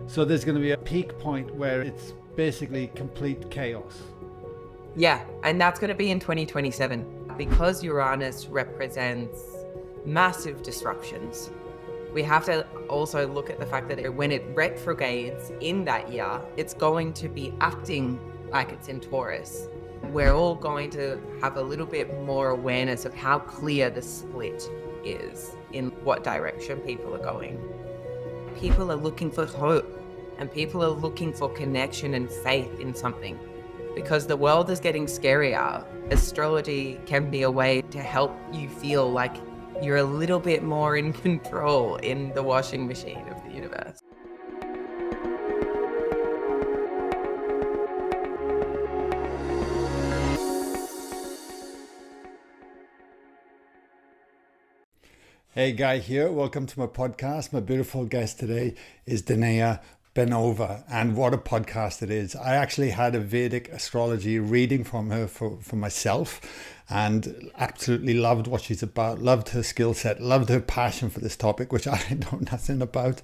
So there's going to be a peak point where it's basically complete chaos. Yeah, and that's going to be in 2027 because Uranus represents massive disruptions. We have to also look at the fact that when it retrogrades in that year, it's going to be acting like it's in Taurus. We're all going to have a little bit more awareness of how clear the split is in what direction people are going. People are looking for hope and people are looking for connection and faith in something. Because the world is getting scarier, astrology can be a way to help you feel like you're a little bit more in control in the washing machine of the universe. Hey, Guy here. Welcome to my podcast. My beautiful guest today is Dynaea Benova, and what a podcast it is. I actually had a Vedic astrology reading from her for myself and absolutely loved what she's about, loved her skill set, loved her passion for this topic, which I know nothing about,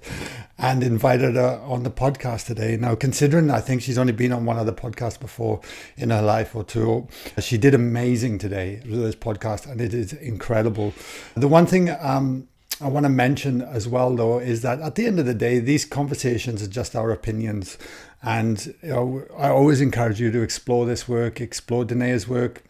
and invited her on the podcast today. Now, considering I think she's only been on one other podcast before in her life or two, she did amazing today with this podcast, and it is incredible. The one thing I want to mention as well, though, is that at the end of the day, these conversations are just our opinions. And I always encourage you to explore this work, explore Dynaea's work,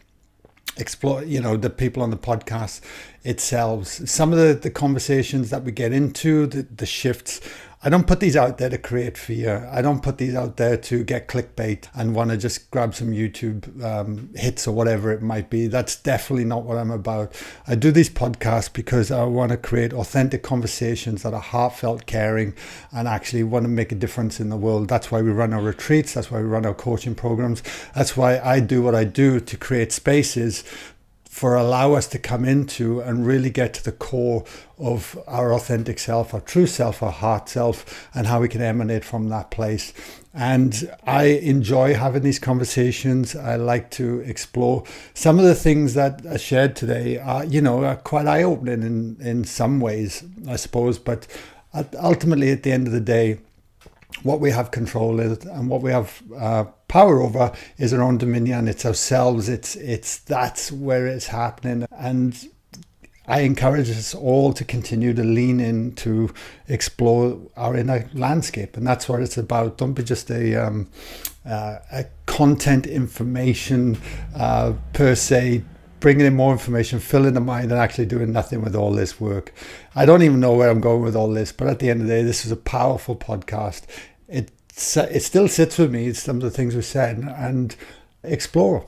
explore, the people on the podcast itself. Some of the conversations that we get into, the shifts, I don't put these out there to create fear. I don't put these out there to get clickbait and want to just grab some YouTube hits or whatever it might be. That's definitely not what I'm about. I do these podcasts because I want to create authentic conversations that are heartfelt, caring, and actually want to make a difference in the world. That's why we run our retreats. That's why we run our coaching programs. That's why I do what I do, to create spaces for allow us to come into and really get to the core of our authentic self, our true self, our heart self, and how we can emanate from that place. And I enjoy having these conversations. I like to explore some of the things that are shared today are quite eye-opening in some ways, I suppose. But ultimately, at the end of the day, what we have control is, and what we have power over, is our own dominion. It's ourselves. It's that's where it's happening. And I encourage us all to continue to lean in to explore our inner landscape, and that's what it's about. Don't be just a content information per se, bringing in more information, filling the mind, and actually doing nothing with all this work. I don't even know where I'm going with all this, but at the end of the day, this is a powerful podcast. It still sits with me, some of the things we said, and explore.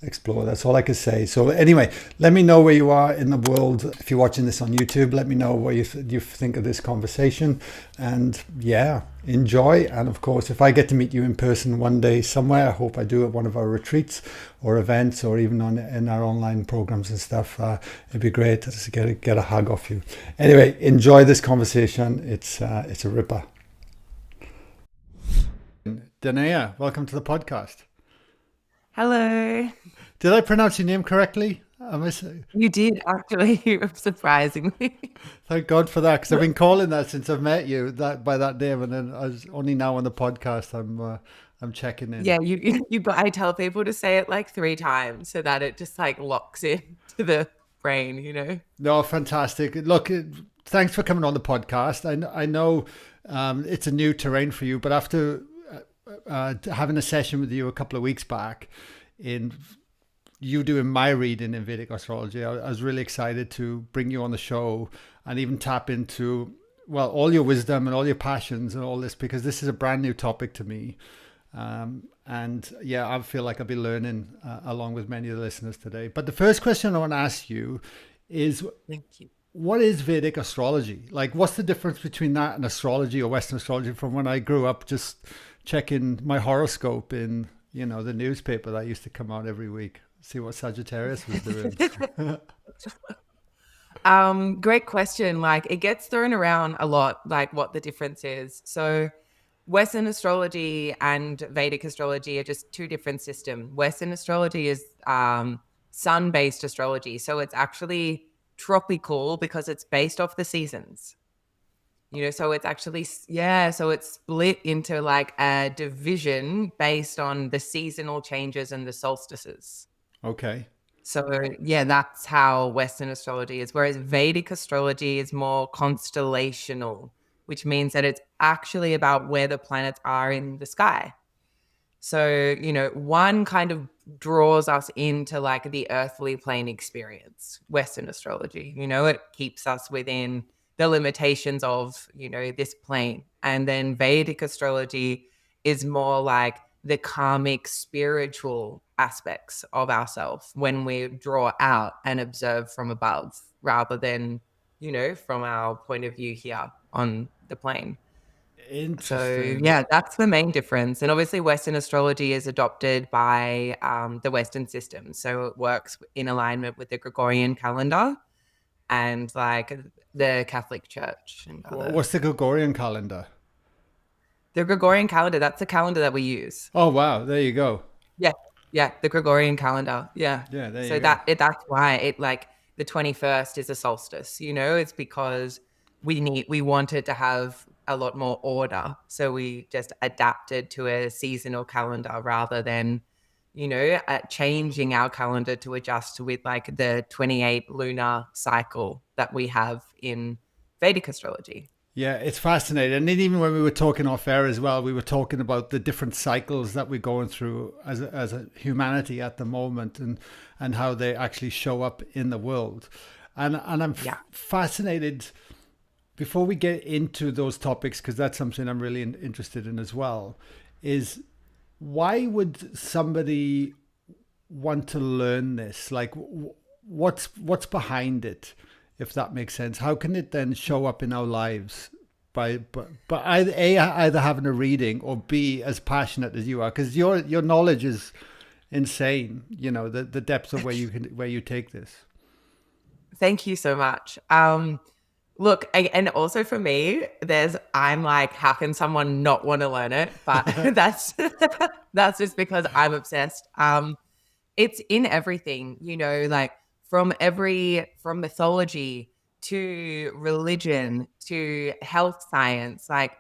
That's all I can say. So anyway, let me know where you are in the world. If you're watching this on YouTube, let me know what you think of this conversation. And yeah, enjoy. And of course, if I get to meet you in person one day somewhere, I hope I do at one of our retreats or events, or even in our online programs and stuff. It'd be great to just get a hug off you. Anyway, enjoy this conversation. It's a ripper. Dynaea, welcome to the podcast. Hello. Did I pronounce your name correctly? You did, actually, surprisingly. Thank God for that, because I've been calling that since I've met you by that name, and then I was only now on the podcast I'm checking in. Yeah, I tell people to say it like 3 times so that it just like locks into the brain. No, fantastic. Look, thanks for coming on the podcast. I know it's a new terrain for you, but after having a session with you a couple of weeks back, in you doing my reading in Vedic astrology, I was really excited to bring you on the show and even tap into, well, all your wisdom and all your passions and all this, because this is a brand new topic to me. And yeah, I feel like I'll be learning along with many of the listeners today. But the first question I want to ask you is, Thank you. What is Vedic astrology? Like, what's the difference between that and astrology or Western astrology? From when I grew up, just checking my horoscope in, the newspaper that used to come out every week, see what Sagittarius was doing. Great question. Like, it gets thrown around a lot, like what the difference is. So Western astrology and Vedic astrology are just 2 different systems. Western astrology is sun-based astrology. So it's actually tropical because it's based off the seasons. So it's actually, yeah, so it's split into like a division based on the seasonal changes and the solstices. Okay. So yeah, that's how Western astrology is. Whereas Vedic astrology is more constellational, which means that it's actually about where the planets are in the sky. So, one kind of draws us into like the earthly plane experience, Western astrology. It keeps us within the limitations of, this plane. And then Vedic astrology is more like the karmic spiritual aspects of ourselves when we draw out and observe from above rather than, from our point of view here on the plane. So Interesting. yeah, that's the main difference. And obviously, Western astrology is adopted by the Western system, so it works in alignment with the Gregorian calendar and like the Catholic Church and other. What's the Gregorian calendar? The Gregorian calendar, that's the calendar that we use. Oh, wow. There you go. Yeah, yeah, the Gregorian calendar. Yeah. Yeah, there So you go. that's why it like the 21st is a solstice, it's because we wanted to have a lot more order. So we just adapted to a seasonal calendar rather than, changing our calendar to adjust with like the 28 lunar cycle that we have in Vedic astrology. Yeah, it's fascinating. And then even when we were talking off air as well, we were talking about the different cycles that we're going through as a humanity at the moment, and how they actually show up in the world. And I'm Yeah. fascinated before we get into those topics, because that's something I'm really interested in as well, is why would somebody want to learn this? Like, what's behind it, if that makes sense? How can it then show up in our lives by either either having a reading, or B, as passionate as you are, because your knowledge is insane. The depth of where you take this. Thank you so much. Look, and also for me, I'm like, how can someone not want to learn it? But that's that's just because I'm obsessed. It's in everything, like from mythology to religion to health science, like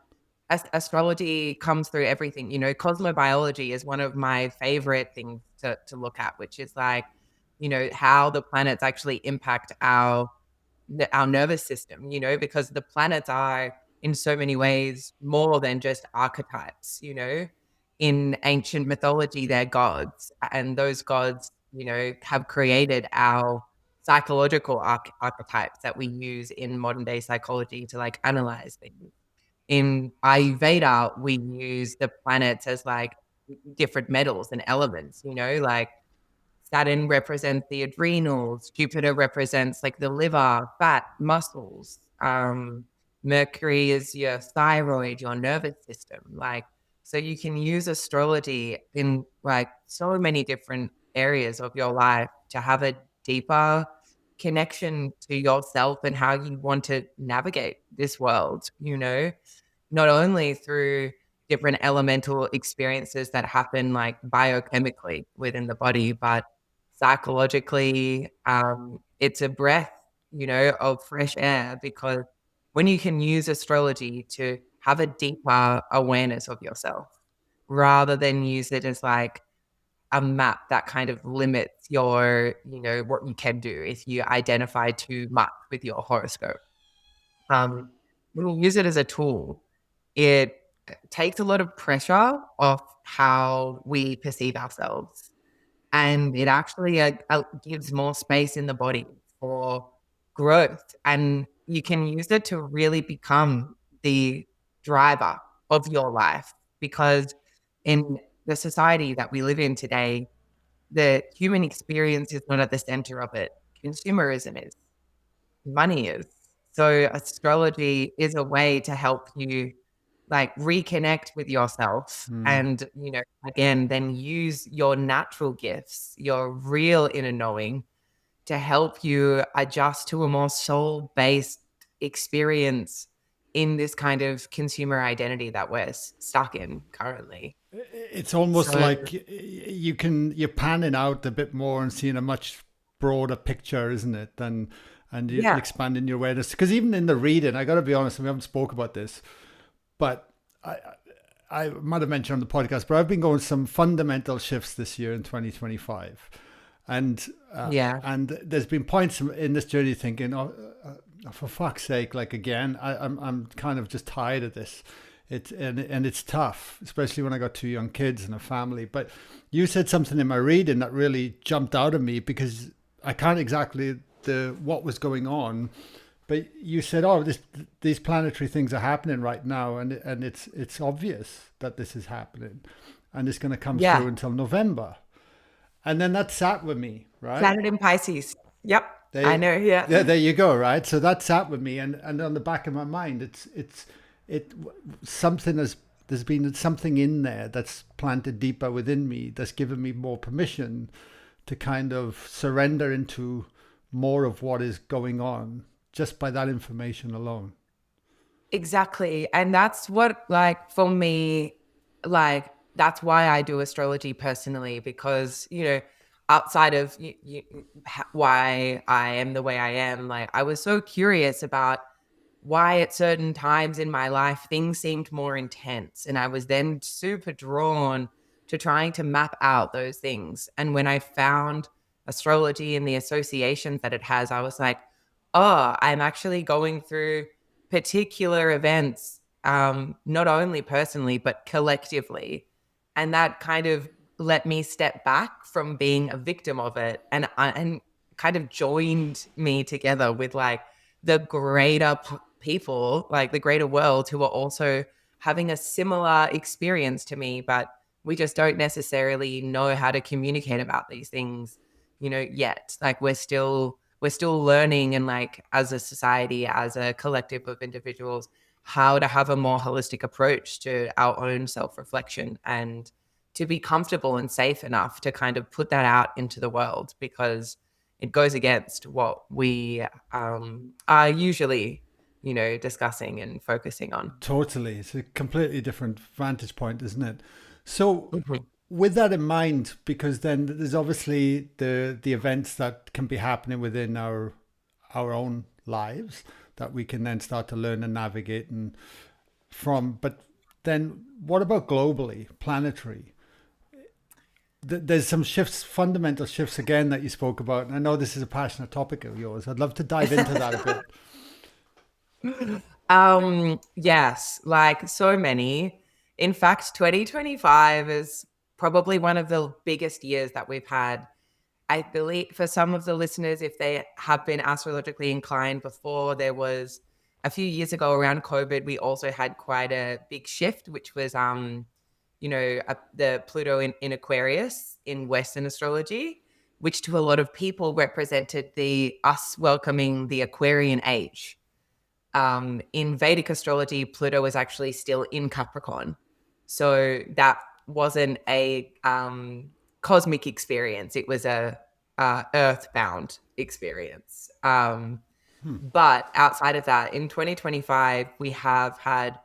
astrology comes through everything. Cosmobiology is one of my favorite things to look at, which is like, how the planets actually impact our nervous system, because the planets are in so many ways more than just archetypes. In ancient mythology, they're gods, and those gods, have created our psychological archetypes that we use in modern day psychology to like analyze things. In Ayurveda, we use the planets as like different metals and elements, like Saturn represents the adrenals. Jupiter represents like the liver, fat, muscles. Mercury is your thyroid, your nervous system. Like, so you can use astrology in like so many different areas of your life to have a deeper connection to yourself and how you want to navigate this world, not only through different elemental experiences that happen like biochemically within the body, but psychologically, it's a breath, of fresh air, because when you can use astrology to have a deeper awareness of yourself rather than use it as like a map that kind of limits your, what you can do if you identify too much with your horoscope. When you use it as a tool, it takes a lot of pressure off how we perceive ourselves, and it actually gives more space in the body for growth. And you can use it to really become the driver of your life, because in the society that we live in today, the human experience is not at the center of it. Consumerism is, money is. So astrology is a way to help you like reconnect with yourself Hmm. and, again, then use your natural gifts, your real inner knowing, to help you adjust to a more soul-based experience in this kind of consumer identity that we're stuck in currently. It's almost So like you're panning out a bit more and seeing a much broader picture, isn't it? Than and you Yeah. expanding your awareness. Because even in the reading, I got to be honest, we haven't spoke about this, but I might have mentioned on the podcast, but I've been going some fundamental shifts this year in 2025, and Yeah. there's been points in this journey thinking, oh, for fuck's sake, like again, I'm kind of just tired of this. And it's tough, especially when I got two young kids and a family. But you said something in my reading that really jumped out at me, because I can't exactly the what was going on, but you said, "Oh, these planetary things are happening right now, and it's obvious that this is happening, and it's going to come Yeah. through until November." And then that sat with me, right? Planet in Pisces. Yep. I They, know. Yeah. yeah, there you go, right? So that sat with me, and on the back of my mind, it something has there's been something in there that's planted deeper within me, that's given me more permission to kind of surrender into more of what is going on just by that information alone. Exactly. And that's what, like, for me, like, that's why I do astrology personally, because, outside of why I am the way I am, like, I was so curious about why at certain times in my life things seemed more intense. And I was then super drawn to trying to map out those things. And when I found astrology and the associations that it has, I was like, oh, I'm actually going through particular events, not only personally, but collectively. And that kind of let me step back from being a victim of it, and kind of joined me together with like the greater people, like the greater world, who are also having a similar experience to me, but we just don't necessarily know how to communicate about these things, yet. Like we're still learning, and like as a society, as a collective of individuals, how to have a more holistic approach to our own self-reflection, and to be comfortable and safe enough to kind of put that out into the world, because it goes against what we are usually, discussing and focusing on. Totally. It's a completely different vantage point, isn't it? So, Mhm. with that in mind, because then there's obviously the events that can be happening within our own lives that we can then start to learn and navigate and from. But then, what about globally, planetary? There's some shifts, fundamental shifts again that you spoke about, and I know this is a passionate topic of yours. I'd love to dive into that a bit. Yes, like so many. In fact, 2025 is probably one of the biggest years that we've had. I believe for some of the listeners, if they have been astrologically inclined before, there was a few years ago around COVID, we also had quite a big shift, which was, the Pluto in Aquarius in Western astrology, which to a lot of people represented the us welcoming the Aquarian age. In Vedic astrology, Pluto was actually still in Capricorn. So that wasn't a cosmic experience. It was a earthbound experience. Hmm. But outside of that, in 2025, we have had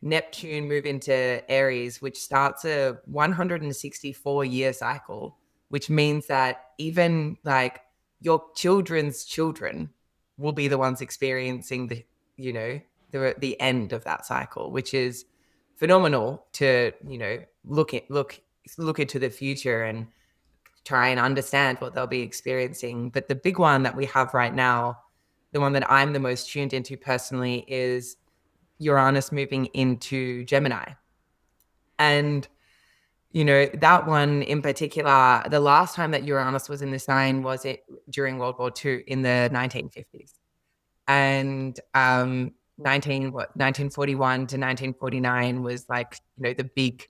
Neptune move into Aries, which starts a 164-year cycle, which means that even like your children's children will be the ones experiencing you know, the end of that cycle, which is phenomenal to, look into the future and try and understand what they'll be experiencing. But the big one that we have right now, the one that I'm the most tuned into personally, is Uranus moving into Gemini. And, that one in particular, the last time that Uranus was in the sign was it during World War II in the 1950s. And 1941 to 1949 was like, the big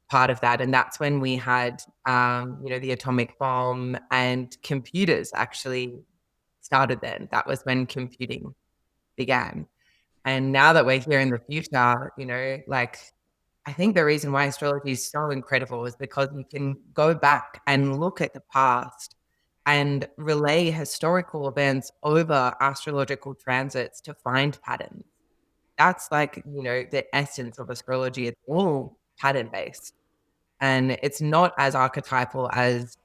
part of that. And that's when we had, the atomic bomb, and computers actually started then. That was when computing began. And now that we're here in the future, like, I think the reason why astrology is so incredible is because you can go back and look at the past and relay historical events over astrological transits to find patterns. That's like, the essence of astrology. It's all pattern based, and it's not as archetypal as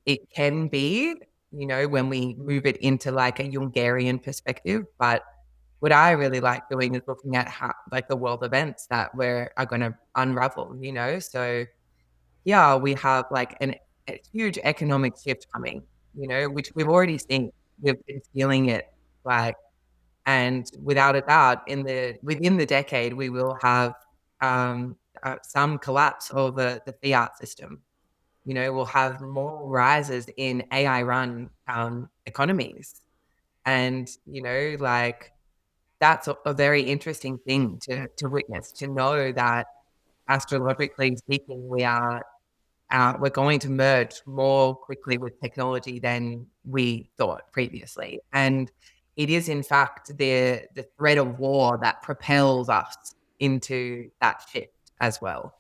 it can be. when we move it into like a Hungarian perspective. But what I really like doing is looking at how, like, the world events that are going to unravel, So, yeah, we have like a huge economic shift coming, which we've already seen. We've been feeling it, like, and without a doubt, within the decade, we will have some collapse of the fiat system. We'll have more rises in AI run economies. And, like, that's a very interesting thing to witness, to know that astrologically speaking, we're going to merge more quickly with technology than we thought previously. And it is, in fact, the threat of war that propels us into that shift as well.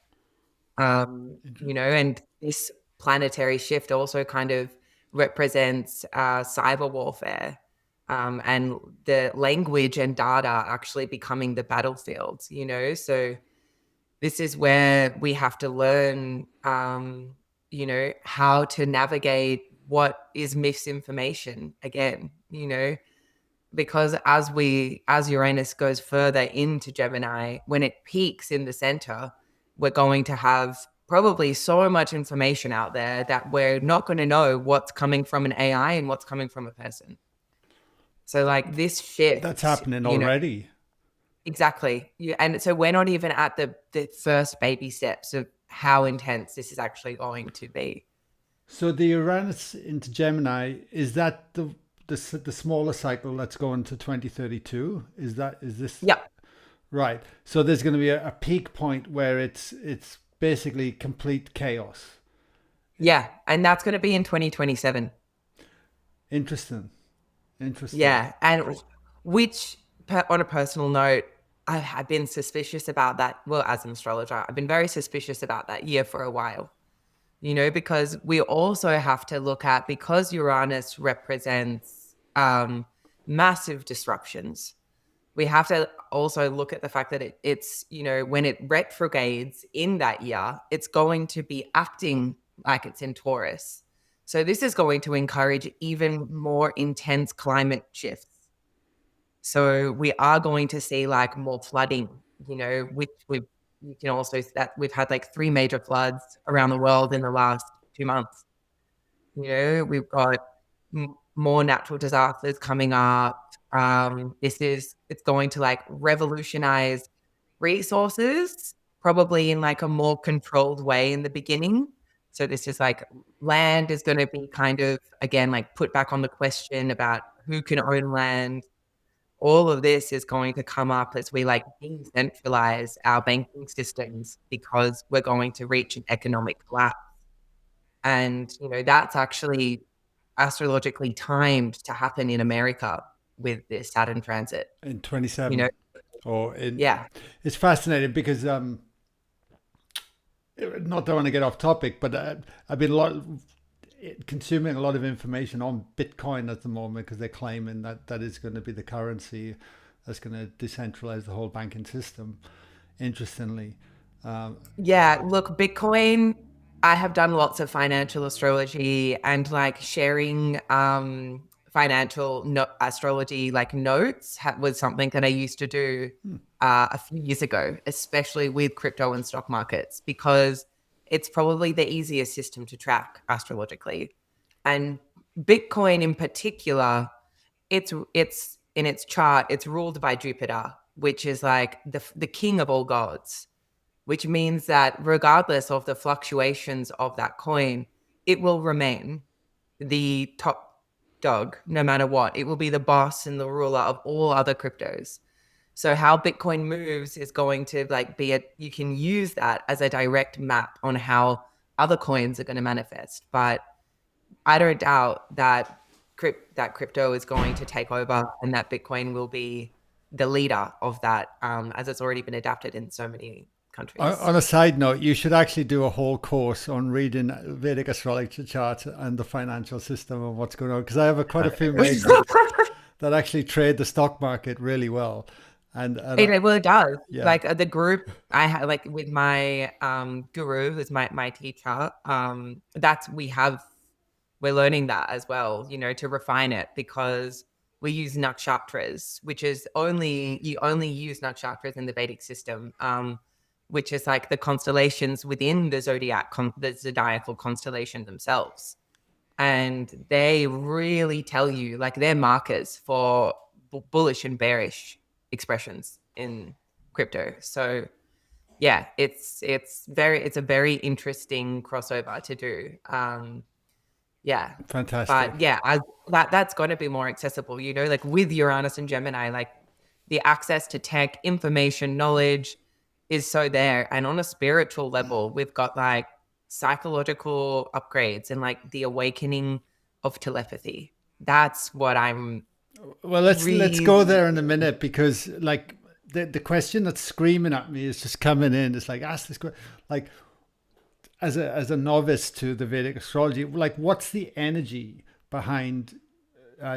And this planetary shift also kind of represents cyber warfare, and the language and data actually becoming the battlefields, So this is where we have to learn, how to navigate what is misinformation again, because as Uranus goes further into Gemini, when it peaks in the center, we're going to have probably so much information out there that we're not going to know what's coming from an AI and what's coming from a person. So, like, this That's shift, happening already. exactly. And so we're not even at the first baby steps of how intense this is actually going to be. So the Uranus into Gemini, is that the smaller cycle that's going to 2032? Is this Yeah. right? So there's going to be a peak point where it's basically complete chaos. Yeah. And that's going to be in 2027. Interesting. Interesting. Yeah. And which, on a personal note, I've been suspicious about that. Well, as an astrologer, I've been very suspicious about that year for a while, because we also have to look at, because Uranus represents massive disruptions, we have to also look at the fact that it's, when it retrogrades in that year, it's going to be acting like it's in Taurus. So this is going to encourage even more intense climate shifts. So we are going to see like more flooding, which you can also, that we've had like 3 major floods around the world in the last 2 months. We've got more natural disasters coming up. It's going to like revolutionize resources, probably in like a more controlled way in the beginning. So this is like, land is going to be kind of, again, like, put back on the question about who can own land. All of this is going to come up as we like decentralize our banking systems, because we're going to reach an economic collapse. And, that's actually astrologically timed to happen in America with this Saturn transit, In you know? 27 or in Yeah. it's fascinating because not that I want to get off topic, but I've been consuming a lot of information on Bitcoin at the moment, because they're claiming that is going to be the currency that's going to decentralize the whole banking system. Interestingly, Yeah. Look, Bitcoin, I have done lots of financial astrology, and like sharing financial astrology like notes was something that I used to do a few years ago, especially with crypto and stock markets, because it's probably the easiest system to track astrologically. And Bitcoin in particular, it's in its chart, it's ruled by Jupiter, which is like the king of all gods, which means that regardless of the fluctuations of that coin, it will remain the top dog no matter what. It will be the boss and the ruler of all other cryptos. So how Bitcoin moves is going to like you can use that as a direct map on how other coins are going to manifest. But I don't doubt that crypto is going to take over, and that Bitcoin will be the leader of that, as it's already been adapted in so many countries. on a side note, you should actually do a whole course on reading Vedic astrology charts and the financial system and what's going on, because I have quite a few mates that actually trade the stock market really well. And It does. yeah, Like, the group I had, like, with my guru, who's my teacher, that's we have we're learning that as well, to refine it, because we use nakshatras, which is you only use nakshatras in the Vedic system, which is like the constellations within the the zodiacal constellation themselves. And they really tell you, like, they're markers for bullish and bearish expressions in crypto. So yeah, it's a very interesting crossover to do. Yeah. But Fantastic. yeah, that's going to be more accessible, like with Uranus and Gemini, like the access to tech, information, knowledge is so there. And on a spiritual level, we've got like psychological upgrades and like the awakening of telepathy. That's what I'm Well, let's really, go there in a minute, because like the question that's screaming at me is just coming in. It's like, ask this question, like, as a novice to the Vedic astrology, like, what's the energy behind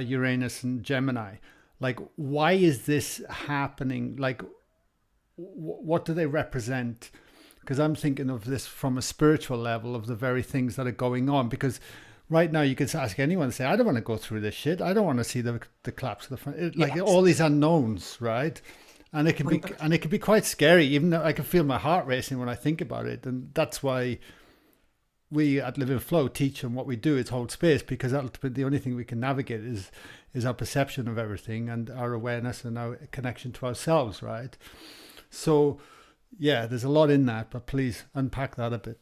Uranus and Gemini? Like, why is this happening? Like, what do they represent? Because I'm thinking of this from a spiritual level, of the very things that are going on. Because right now you could ask anyone, say, I don't want to go through this shit. I don't want to see the collapse of the front. Like, yes. all these unknowns, right? And it can be quite scary. Even though I can feel my heart racing when I think about it, and that's why we at Live in Flow teach, and what we do is hold space, because the only thing we can navigate is our perception of everything, and our awareness, and our connection to ourselves, right? So yeah, there's a lot in that, but please unpack that a bit.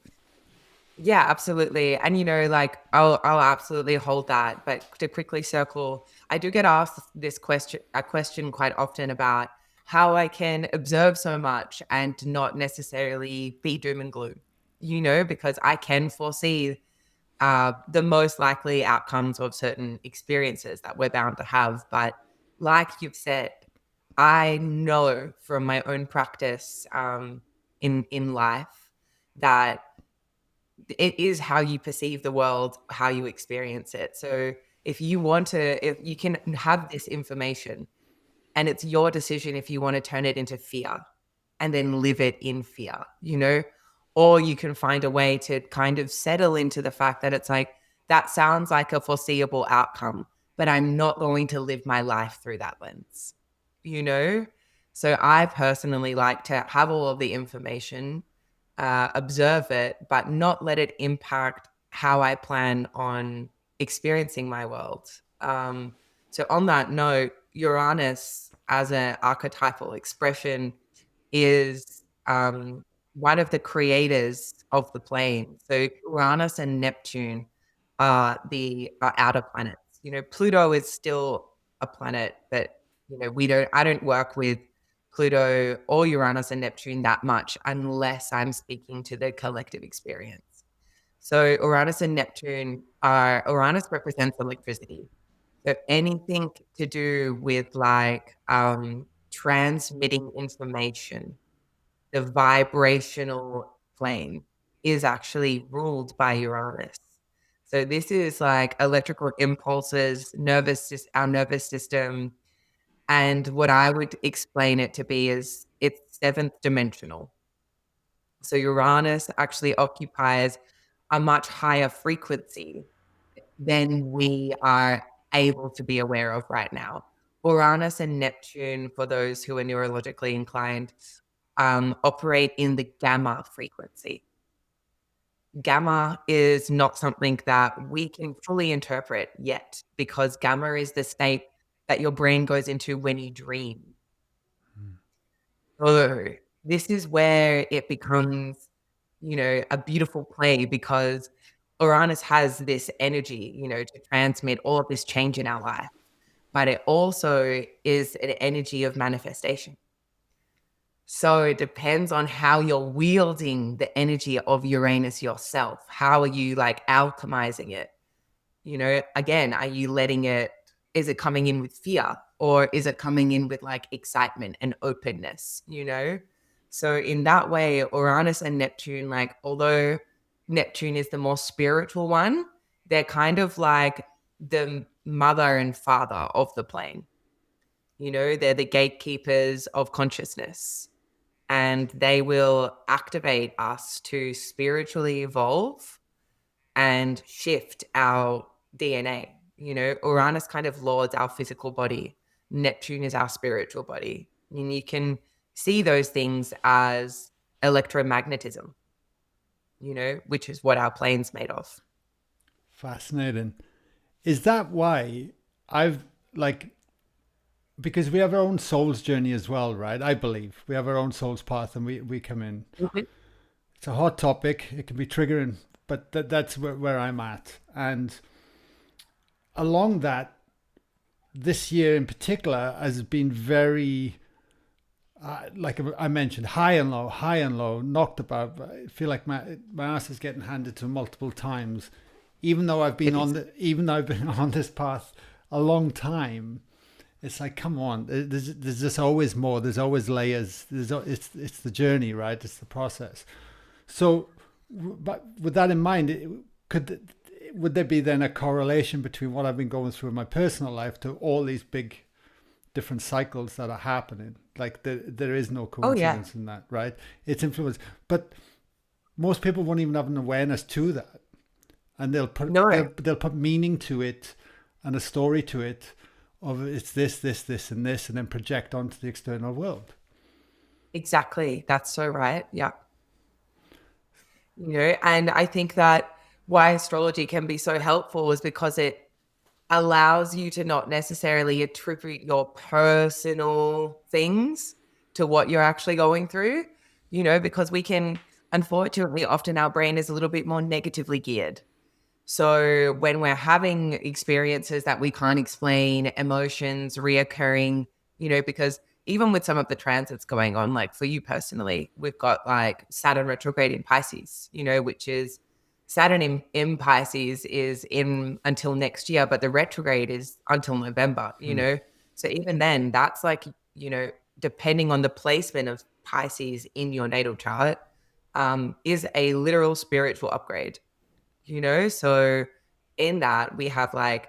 Yeah, absolutely. And like I'll absolutely hold that. But to quickly circle, I do get asked a question quite often about how I can observe so much and not necessarily be doom and gloom, because I can foresee the most likely outcomes of certain experiences that we're bound to have. But like you've said, I know from my own practice, in life, that it is how you perceive the world, how you experience it. So if you can have this information, and it's your decision if you want to turn it into fear and then live it in fear, or you can find a way to kind of settle into the fact that it's like, that sounds like a foreseeable outcome, but I'm not going to live my life through that lens, you know? So I personally like to have all of the information, observe it, but not let it impact how I plan on experiencing my world. So on that note, Uranus as an archetypal expression is one of the creators of the plane. So Uranus and Neptune are the outer planets. Pluto is still a planet, but I don't work with Pluto or Uranus and Neptune that much unless I'm speaking to the collective experience. So Uranus represents electricity. So anything to do with like transmitting information, the vibrational plane is actually ruled by Uranus. So this is like electrical impulses, our nervous system. And what I would explain it to be is it's seventh dimensional. So Uranus actually occupies a much higher frequency than we are able to be aware of right now. Uranus and Neptune, for those who are neurologically inclined, operate in the gamma frequency. Gamma is not something that we can fully interpret yet, because gamma is the state that your brain goes into when you dream. So this is where it becomes, a beautiful play, because Uranus has this energy, to transmit all of this change in our life, but it also is an energy of manifestation. So it depends on how you're wielding the energy of Uranus yourself. How are you like alchemizing it? Again, are you is it coming in with fear, or is it coming in with like excitement and openness, So in that way, Uranus and Neptune, like, although Neptune is the more spiritual one, they're kind of like the mother and father of the plane. They're the gatekeepers of consciousness, and they will activate us to spiritually evolve and shift our DNA. You know, Uranus kind of lords our physical body. Neptune is our spiritual body. And you can see those things as electromagnetism, you know, which is what our plane's made of. Fascinating. Is that why I've like, because we have our own soul's journey as well, right? I believe we have our own soul's path, and we come in. Mhm. It's a hot topic. It can be triggering, but that's where I'm at. And along that, this year in particular has been very, like I mentioned, high and low, knocked about. I feel like my ass is getting handed to multiple times, even though It is. even though I've been on this path a long time. It's like, come on, there's just always more. There's always layers. It's the journey, right? It's the process. So, but with that in mind, would there be then a correlation between what I've been going through in my personal life to all these big different cycles that are happening? Like there is no Oh, yeah. coincidence in that, right? It's influence, but most people won't even have an awareness to that, and No, they'll put meaning to it and a story to it of it's this, and this, and then project onto the external world. exactly. That's so right. Yeah. You know, and I think that why astrology can be so helpful is because it allows you to not necessarily attribute your personal things to what you're actually going through, you know, because we can, unfortunately, often our brain is a little bit more negatively geared. So when we're having experiences that we can't explain, emotions reoccurring, you know, because even with some of the transits going on, like for you personally, we've got like Saturn retrograde in Pisces, you know, which is Saturn in Pisces is in until next year, but the retrograde is until November, you Hmm. know. So even then, that's like, you know, depending on the placement of Pisces in your natal chart, is a literal spiritual upgrade, you know. So in that we have like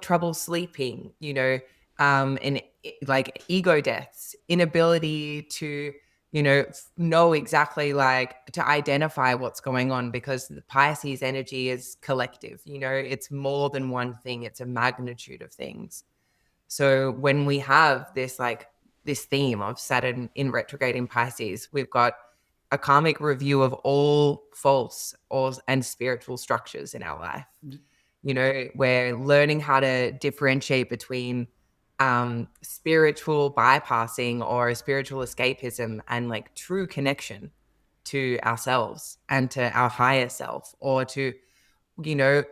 trouble sleeping, you know, and like ego deaths, inability to, you know exactly like to identify what's going on, because the Pisces energy is collective, you know, it's more than one thing, it's a magnitude of things. So when we have this like this theme of Saturn in retrograde in Pisces, we've got a karmic review of all false or and spiritual structures in our life. You know, we're learning how to differentiate between spiritual bypassing or spiritual escapism and like true connection to ourselves and to our higher self, or to, you know,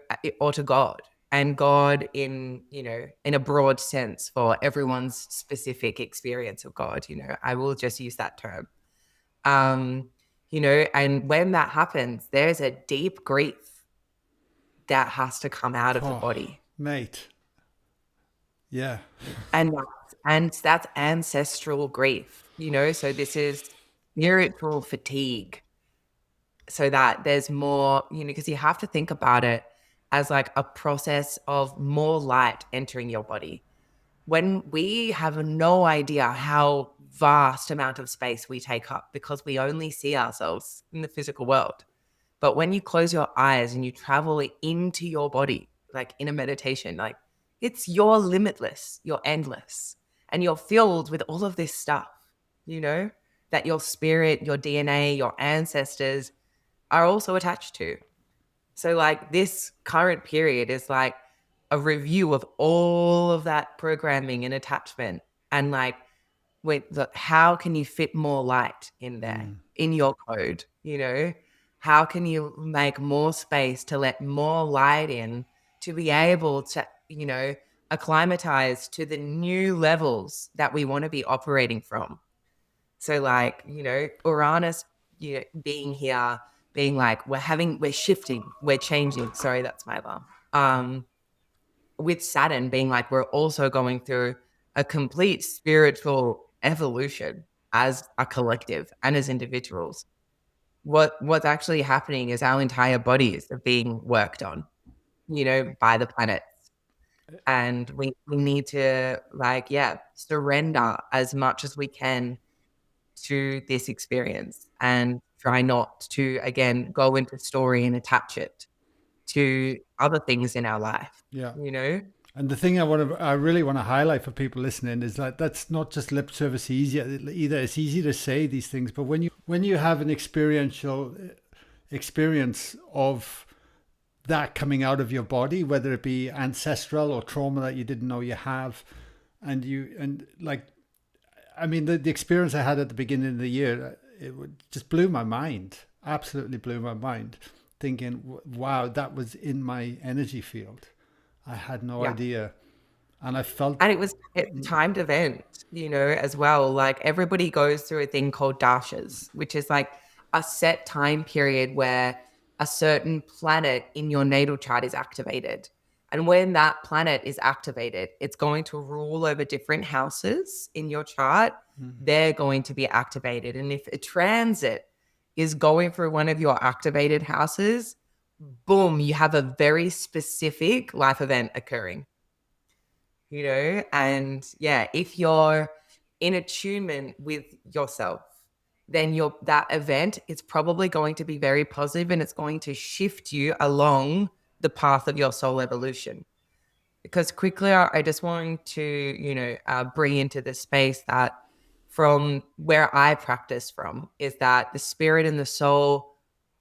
or to God. And God in, you know, in a broad sense for everyone's specific experience of God, you know, I will just use that term. Um, you know, and when that happens, there's a deep grief that has to come out of the Oh, body. mate, yeah. And that's ancestral grief, you know, so this is spiritual fatigue, so that there's more, you know, because you have to think about it as like a process of more light entering your body. When we have no idea how vast amount of space we take up because we only see ourselves in the physical world. But when you close your eyes and you travel into your body, like in a meditation, like you're limitless, you're endless, and you're filled with all of this stuff, you know, that your spirit, your DNA, your ancestors are also attached to. So, like, this current period is like a review of all of that programming and attachment. And like, wait, look, how can you fit more light in there Mm. in your code? You know, how can you make more space to let more light in to be able to, you know, acclimatize to the new levels that we want to be operating from? So, like, you know, Uranus, you know, being here, being like, we're shifting, we're changing. Sorry, that's my alarm. With Saturn being like, we're also going through a complete spiritual evolution as a collective and as individuals. What's actually happening is our entire bodies are being worked on, you know, by the planet. And we need to like, yeah, surrender as much as we can to this experience and try not to again go into story and attach it. to other things in our life, Yeah. you know? And the thing I really want to highlight for people listening is that that's not just lip service either. It's easy to say these things, but when you have an experiential experience of that coming out of your body, whether it be ancestral or trauma that you didn't know you have, and like, I mean, the experience I had at the beginning of the year, just blew my mind, absolutely blew my mind, thinking, wow, that was in my energy field. I had no Yeah. idea. And I felt, And it was a timed event, you know, as well. Like everybody goes through a thing called dashas, which is like a set time period where a certain planet in your natal chart is activated. And when that planet is activated, it's going to rule over different houses in your chart. They're going to be activated. And if a transit is going through one of your activated houses, boom, you have a very specific life event occurring, you know? And yeah, if you're in attunement with yourself, then that event is probably going to be very positive and it's going to shift you along the path of your soul evolution. Because quickly, I just want to, bring into the space that from where I practice from is that the spirit and the soul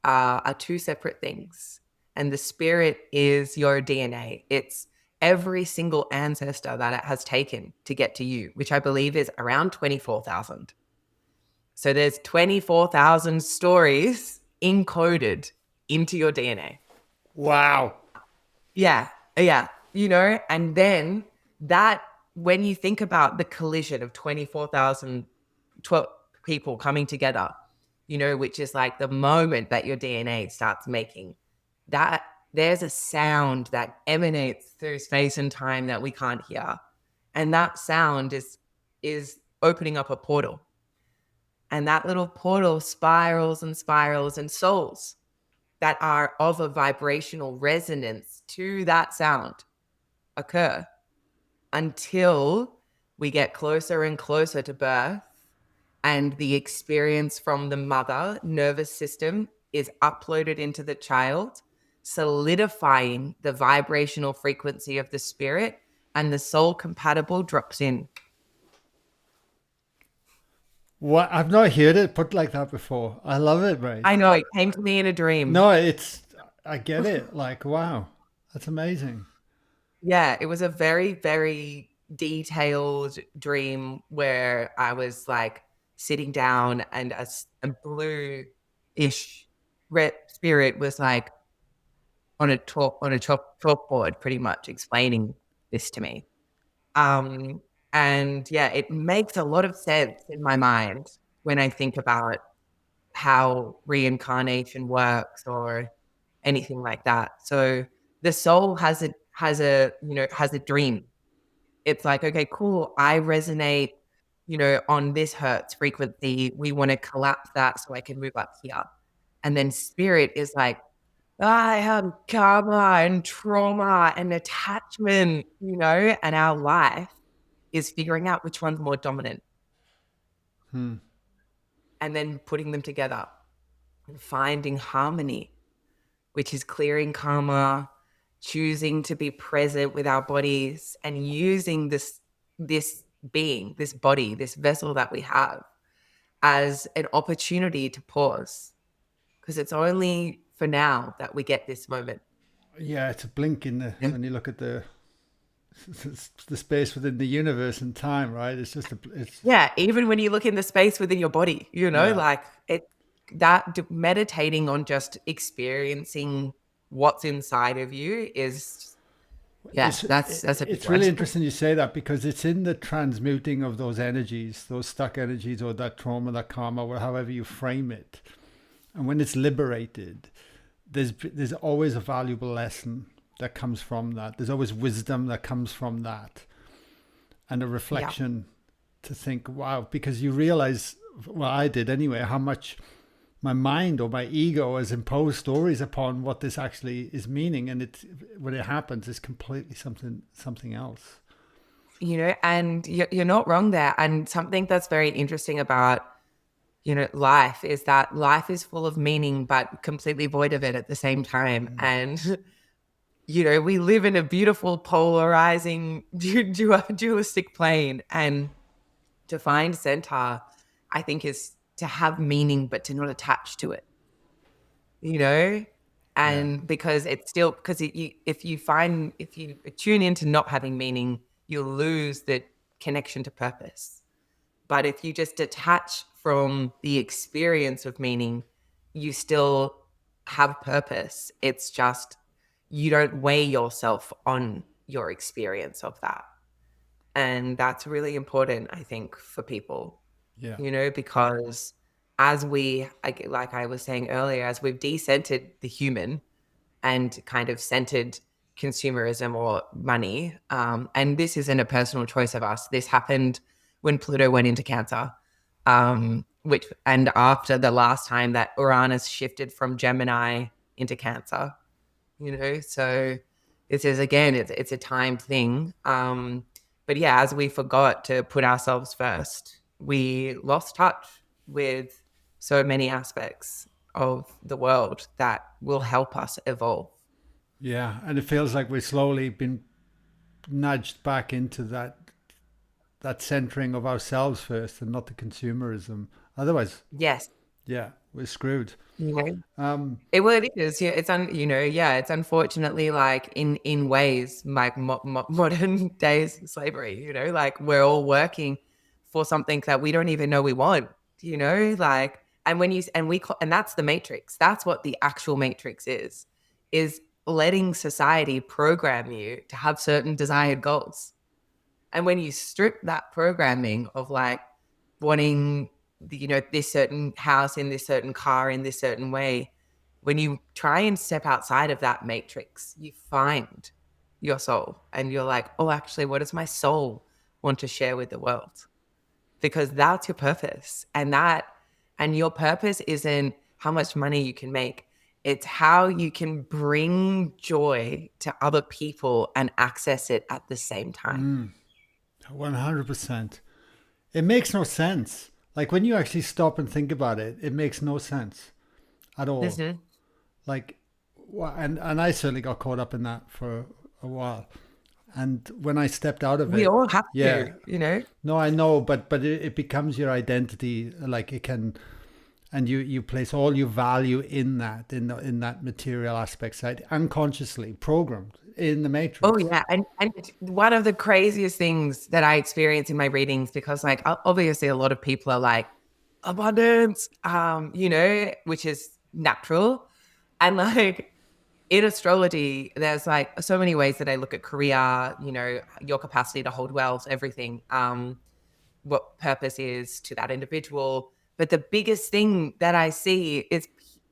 are two separate things. And the spirit is your DNA. It's every single ancestor that it has taken to get to you, which I believe is around 24,000. So there's 24,000 stories encoded into your DNA. wow. Yeah. Yeah. And then that, when you think about the collision of 24,000 people coming together, which is like the moment that your DNA starts making that, there's a sound that emanates through space and time that we can't hear. And that sound is opening up a portal. And that little portal spirals and spirals, and souls that are of a vibrational resonance to that sound occur until we get closer and closer to birth, and the experience from the mother nervous system is uploaded into the child, solidifying the vibrational frequency of the spirit, and the soul compatible drops in. What? I've not heard it put like that before. I love it, mate. I know, it came to me in a dream. No, I get it. Like, wow, that's amazing. Yeah, it was a very, very detailed dream where I was like sitting down, and a blue-ish red spirit was like on a chalkboard, pretty much explaining this to me. Um, and yeah, it makes a lot of sense in my mind when I think about how reincarnation works or anything like that. So the soul has a dream. It's like, okay, cool. I resonate, on this hertz frequency. We want to collapse that so I can move up here. And then spirit is like, I have karma and trauma and attachment, and our life is figuring out which one's more dominant Hmm. and then putting them together and finding harmony, which is clearing karma, choosing to be present with our bodies, and using this being, this body, this vessel that we have as an opportunity to pause, because it's only for now that we get this moment. Yeah, it's a blink in the Yeah. when you look at the space within the universe and time, right? It's just it's Yeah, even when you look in the space within your body, yeah. like meditating on just experiencing what's inside of you is, yeah, that's a big It's one. really interesting you say that because it's in the transmuting of those energies, those stuck energies, or that trauma, that karma, or however you frame it. And when it's liberated, there's always a valuable lesson that comes from that. There's always wisdom that comes from that, and a Yeah. reflection to think, wow, because you realize, well, I did anyway, how much my mind or my ego has imposed stories upon what this actually is meaning, and it when it happens, it's completely something else. And you're not wrong there. And something that's very interesting about, life is that life is full of meaning, but completely void of it at the same time. And we live in a beautiful, polarizing, dualistic plane. And to find centaur, I think, is to have meaning, but to not attach to it, you know? Yeah. And because it's still, because if you tune into not having meaning, you'll lose the connection to purpose. But if you just detach from the experience of meaning, you still have purpose. It's just you don't weigh yourself on your experience of that. And that's really important, I think, for people, Yeah. because like I was saying earlier, as we've decentered the human and kind of centered consumerism or money, and this isn't a personal choice of us. This happened when Pluto went into Cancer, and after the last time that Uranus shifted from Gemini into Cancer, so this is, again, it's a time thing. But yeah, as we forgot to put ourselves first, we lost touch with so many aspects of the world that will help us evolve. Yeah. And it feels like we're slowly been nudged back into that centering of ourselves first and not the consumerism. Otherwise, Yes. yeah, we're screwed. You know, Um, it is. Yeah, it's unfortunately, like, in ways like modern days slavery. Like, we're all working for something that we don't even know we want. Like, and when you and we call, and that's the matrix. That's what the actual matrix is letting society program you to have certain desired goals. And when you strip that programming of, like, wanting this certain house in this certain car in this certain way, when you try and step outside of that matrix, you find your soul and you're like, oh, actually, what does my soul want to share with the world? Because that's your purpose. And your purpose isn't how much money you can make. It's how you can bring joy to other people and access it at the same time. 100%. It makes no sense. Like when you actually stop and think about it, it makes no sense at all. Mhm. Like, and I certainly got caught up in that for a while. And when I stepped out of We it, all have yeah, to. no, I know, but it becomes your identity. Like it can, and you place all your value in that, in that material aspect side, unconsciously programmed in the Oh matrix. yeah, and one of the craziest things that I experience in my readings, because, like, obviously a lot of people are like abundance, which is natural, and, like, in astrology, there's, like, so many ways that I look at career, your capacity to hold wealth, everything, what purpose is to that individual. But the biggest thing that I see is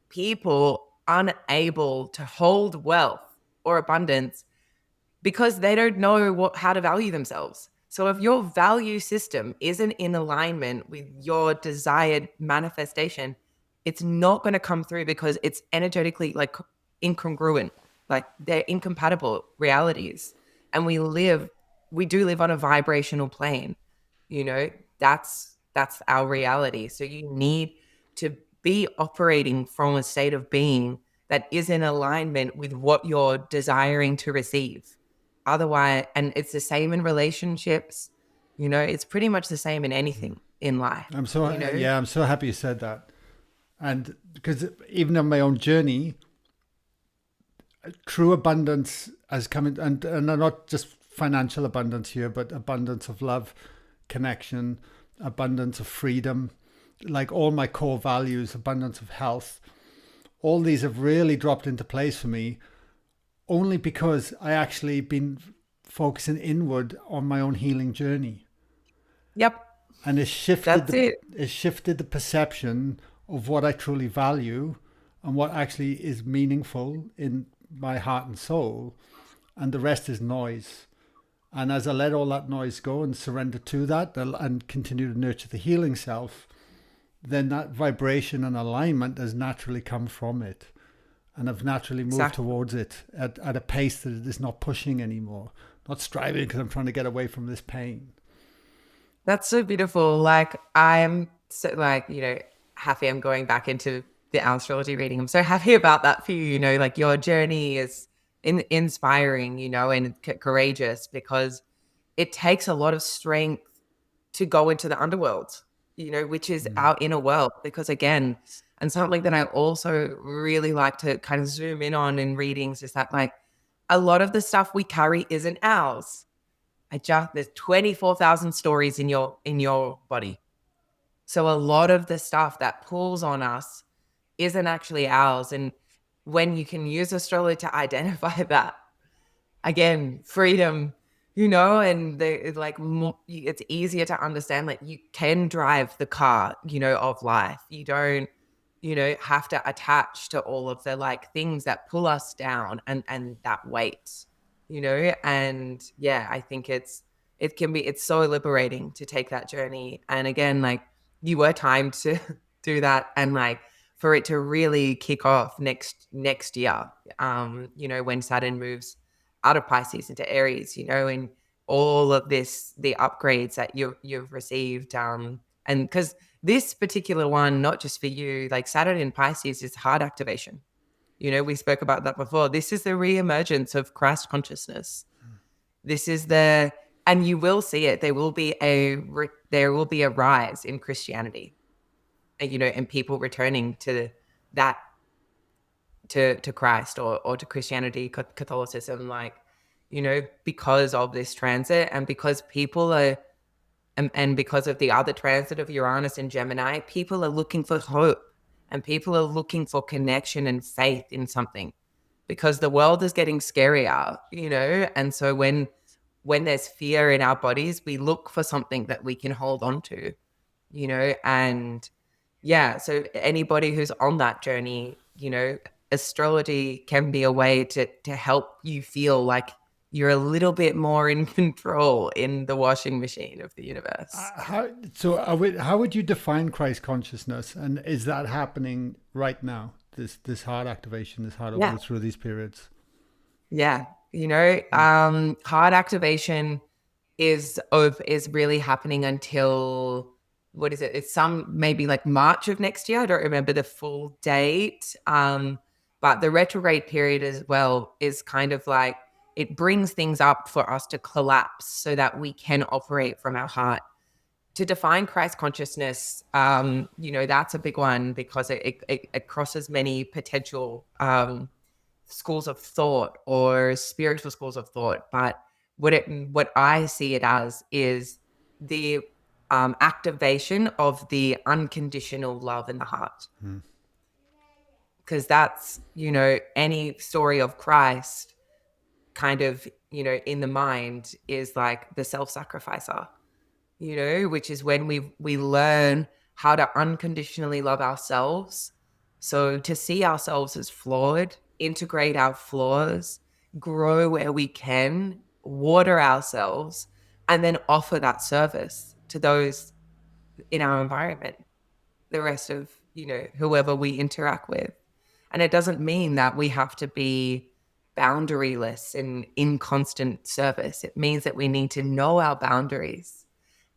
people unable to hold wealth or abundance because they don't know how to value themselves. So if your value system isn't in alignment with your desired manifestation, it's not going to come through because it's energetically, like, incongruent. Like, they're incompatible realities. And we do live on a vibrational plane. You know, that's our reality. So you need to be operating from a state of being that is in alignment with what you're desiring to receive. Otherwise, and it's the same in relationships, it's pretty much the same in anything in life, I'm so you know? yeah, I'm so happy you said that. And because even on my own journey, true abundance has come in, and not just financial abundance here, but abundance of love, connection, abundance of freedom, like all my core values, abundance of health. All these have really dropped into place for me only because I actually been focusing inward on my own healing journey. Yep, And that's it. it shifted the perception of what I truly value and what actually is meaningful in my heart and soul, and the rest is noise. And as I let all that noise go and surrender to that and continue to nurture the healing self, then that vibration and alignment has naturally come from it. And I've naturally moved Exactly. towards it at a pace that it is not pushing anymore, not striving because I'm trying to get away from this pain. That's so beautiful. Like, I'm so, like, happy I'm going back into the astrology reading. I'm so happy about that for you. Like, your journey is inspiring, and courageous, because it takes a lot of strength to go into the underworld, which is our inner world. Because again, and something that I also really like to kind of zoom in on in readings is that, like, a lot of the stuff we carry isn't ours. There's 24,000 stories in your body. So a lot of the stuff that pulls on us isn't actually ours. And when you can use astrology to identify that, again, freedom, and it's easier to understand, like, you can drive the car, of life. You don't, have to attach to all of the, like, things that pull us down, and that weight, and yeah, I think it's so liberating to take that journey. And again, like, you were timed to do that, and, like, for it to really kick off next year, when Saturn moves out of Pisces into Aries, and all of the upgrades that you've received, and because this particular one, not just for you, like, Saturn in Pisces is heart activation. We spoke about that before. This is the reemergence of Christ consciousness. This is and you will see it. There will be a rise in Christianity, and people returning to that, to Christ, or to Christianity, Catholicism, like, because of this transit, and because people are, and because of the other transit of Uranus and Gemini, people are looking for hope, and people are looking for connection and faith in something, because the world is getting scarier, and so when there's fear in our bodies, we look for something that we can hold on to, and yeah, so anybody who's on that journey, astrology can be a way to help you feel like you're a little bit more in control in the washing machine of the universe. How would you define Christ consciousness, and is that happening right now? This heart activation, this heart Yeah. opening through these periods. Yeah. Heart activation is really happening until, what is it? It's maybe like March of next year. I don't remember the full date. But the retrograde period as well is kind of like, it brings things up for us to collapse so that we can operate from our heart. To define Christ consciousness, that's a big one, because it crosses many potential schools of thought or spiritual schools of thought. But what I see it as is the activation of the unconditional love in the heart. Because that's, any story of Christ kind of, in the mind, is like the self-sacrificer, which is when we learn how to unconditionally love ourselves. So to see ourselves as flawed, integrate our flaws, grow where we can, water ourselves, and then offer that service to those in our environment, the rest of, whoever we interact with. And it doesn't mean that we have to be boundaryless and in constant service. It means that we need to know our boundaries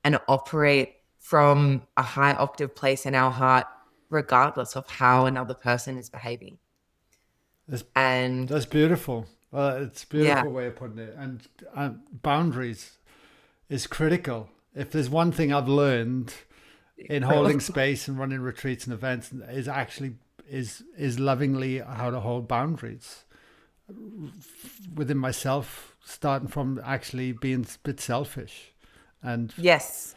and operate from a high octave place in our heart, regardless of how another person is behaving. That's, And that's beautiful. It's a yeah, beautiful way of putting it. And boundaries is critical. If there's one thing I've learned in holding space and running retreats and events, is lovingly how to hold boundaries within myself, starting from actually being a bit selfish. And yes,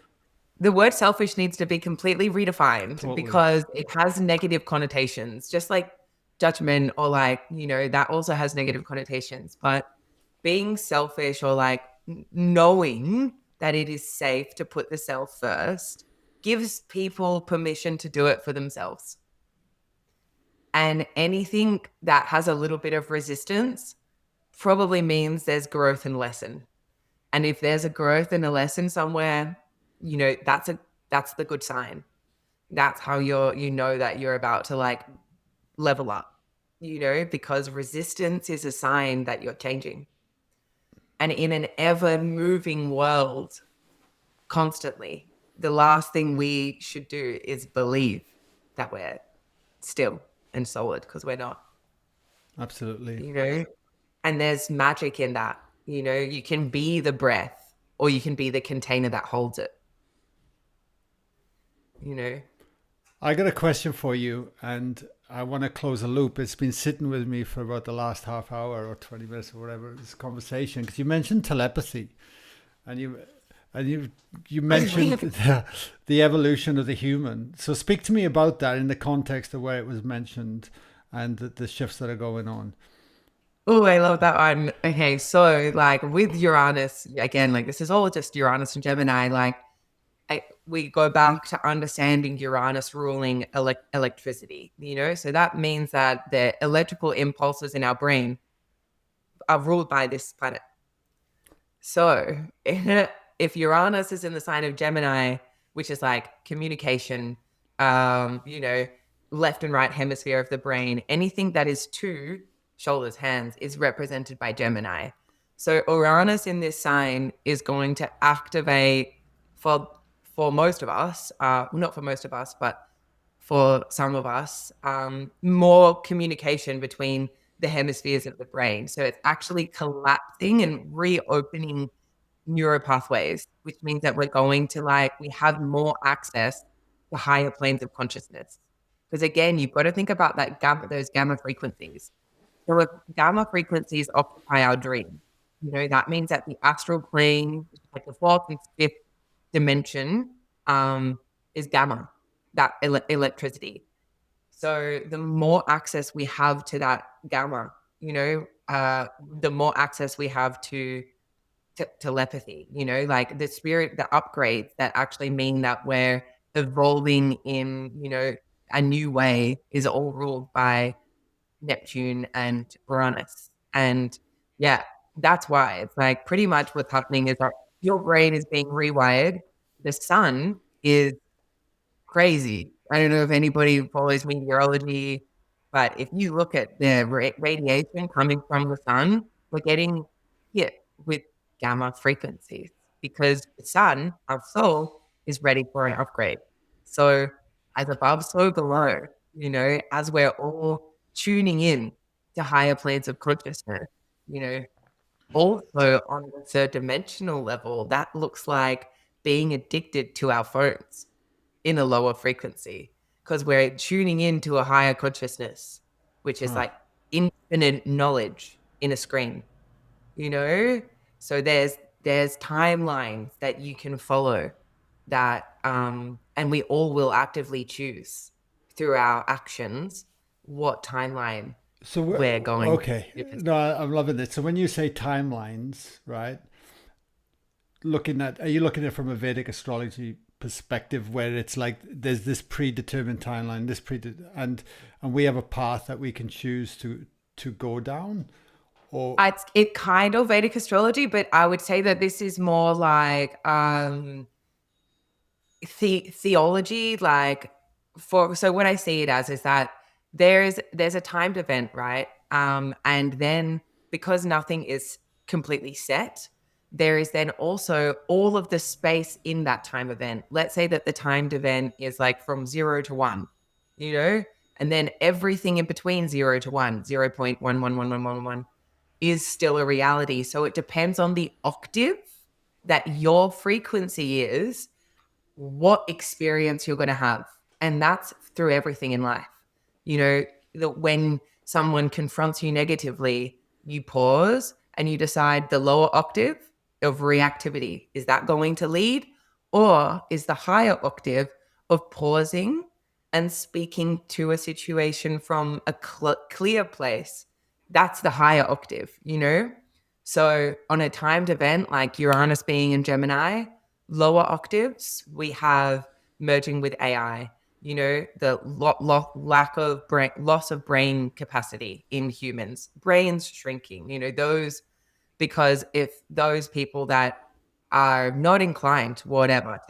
the word selfish needs to be completely redefined, totally. because it has negative connotations, just like judgment, or like, that also has negative connotations. But being selfish, or like knowing that it is safe to put the self first, gives people permission to do it for themselves. And anything that has a little bit of resistance probably means there's growth and lesson. And if there's a growth and a lesson somewhere, that's the good sign. That's how that you're about to, like, level up, because resistance is a sign that you're changing. And in an ever moving world, constantly, the last thing we should do is believe that we're still and solid, because we're not, Absolutely. you know? And there's magic in that. You can be the breath or you can be the container that holds it, you know? I got a question for you, and I want to close a loop. It's been sitting with me for about the last half hour or 20 minutes or whatever this conversation, because you mentioned telepathy, and you mentioned the evolution of the human. So speak to me about that in the context of where it was mentioned and the shifts that are going on. Oh, I love that one. Okay, so like with Uranus, again, like this is all just Uranus and Gemini, like we go back to understanding Uranus ruling electricity, So that means that the electrical impulses in our brain are ruled by this planet. So if Uranus is in the sign of Gemini, which is like communication, left and right hemisphere of the brain, anything that is two shoulders, hands is represented by Gemini. So Uranus in this sign is going to activate for most of us, not for most of us, but for some of us, more communication between the hemispheres of the brain. So it's actually collapsing and reopening neuropathways, which means that we're going to we have more access to higher planes of consciousness. Because again, you've got to think about those gamma frequencies. So if gamma frequencies occupy our dream, that means that the astral plane, like the fourth and fifth dimension, is gamma, that electricity. So the more access we have to that gamma, the more access we have to telepathy, like the spirit, the upgrades that actually mean that we're evolving in, a new way is all ruled by Neptune and Uranus. And yeah, that's why it's like pretty much what's happening is that your brain is being rewired. The sun is crazy. I don't know if anybody follows meteorology, but if you look at the radiation coming from the sun, we're getting hit with gamma frequencies because the sun, our soul, is ready for an upgrade. So, as above, so below, as we're all tuning in to higher planes of consciousness, you know, also on the third dimensional level, that looks like being addicted to our phones in a lower frequency because we're tuning into a higher consciousness, which is Huh. like infinite knowledge in a screen, you know? So there's timelines that you can follow that and we all will actively choose through our actions what timeline So we're going okay, to no, I'm loving this. So when you say timelines, right? Are you looking at it from a Vedic astrology perspective, where it's like there's this predetermined timeline, and we have a path that we can choose to go down, or it kind of Vedic astrology, but I would say that this is more like theology. Like so what I see it as is that there's a timed event, right? And then because nothing is completely set, there is then also all of the space in that time event. Let's say that the timed event is like from 0 to 1, you know, and then everything in between 0 to 1, 0.111111 is still a reality. So it depends on the octave that your frequency is, what experience you're going to have. And that's through everything in life. That when someone confronts you negatively, you pause and you decide the lower octave of reactivity. Is that going to lead? Or is the higher octave of pausing and speaking to a situation from a clear place? That's the higher octave. So on a timed event like Uranus being in Gemini, lower octaves, we have merging with AI, the lack of loss of brain capacity in humans, brains shrinking, those, because if those people that are not inclined to whatever,